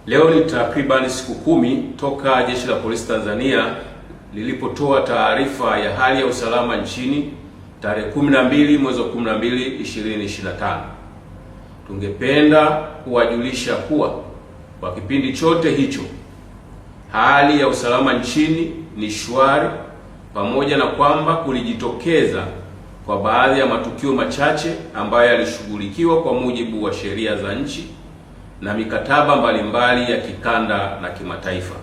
Leo ni takriban siku 10 toka Jeshi la Polisi Tanzania lilipotoa taarifa ya hali ya usalama nchini tarehe 12 mwezi wa 12 2025. Tungependa kuwajulisha kuwa kwa kipindi chote hicho hali ya usalama nchini ni shwari, pamoja na kwamba kulijitokeza kwa baadhi ya matukio machache ambayo yalishughulikiwa kwa mujibu wa sheria za nchi na mikataba mbalimbali ya kikanda na kimataifa.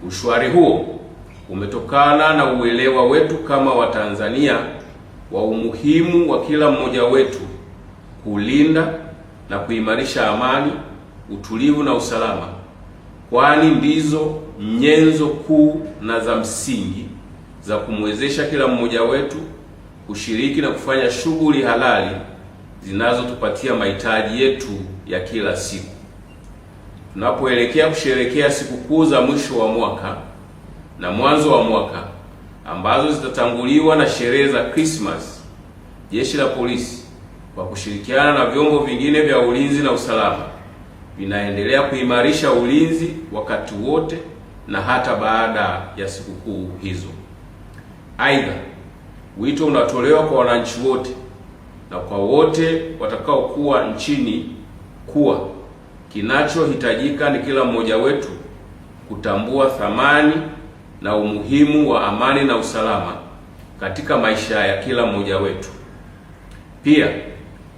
Ushwari huo umetokana na uelewa wetu kama Watanzania wa umuhimu wa kila mmoja wetu kulinda na kuimarisha amani, utulivu na usalama, kwani ndizo nyenzo kuu na za msingi za kumwezesha kila mmoja wetu kushiriki na kufanya shughuli halali zinazotupatia mahitaji yetu ya kila siku. Tunapoelekea kusherehekea sikukuu za mwisho wa mwaka na mwanzo wa mwaka ambazo zitatanguliwa na sherehe za Christmas, Jeshi la Polisi kwa kushirikiana na vyombo vingine vya ulinzi na usalama vinaendelea kuimarisha ulinzi wakati wote na hata baada ya sikukuu hizo. Aidha, wito unatolewa kwa wananchi wote na kwa wote watakaokuwa nchini kuwa kinachohitajika ni kila mmoja wetu kutambua thamani na umuhimu wa amani na usalama katika maisha ya kila mmoja wetu. Pia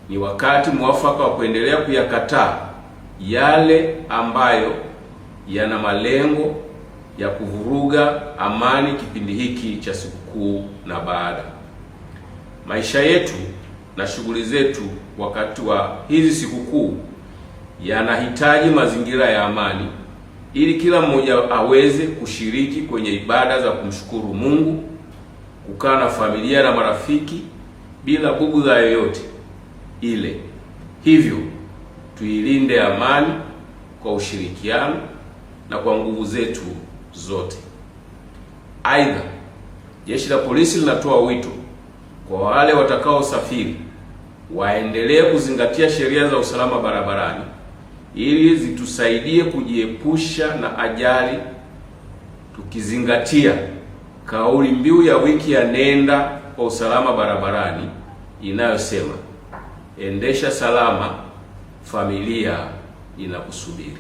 ni wakati mwafaka wa kuendelea kuyakataa yale ambayo yana malengo ya kuvuruga amani kipindi hiki cha sikukuu na baada. Maisha yetu na shughuli zetu wakati wa hizi sikukuu yanahitaji mazingira ya amani ili kila mmoja aweze kushiriki kwenye ibada za kumshukuru Mungu, kukaa na familia na marafiki bila bugudha yoyote ile. Hivyo tuilinde amani kwa ushirikiano na kwa nguvu zetu zote. Aidha, Jeshi la Polisi linatoa wito kwa wale watakaosafiri waendelee kuzingatia sheria za usalama barabarani ili zitusaidie kujiepusha na ajali, tukizingatia kauli mbiu ya wiki ya Nenda kwa Usalama Barabarani inayosema endesha salama, familia inakusubiri.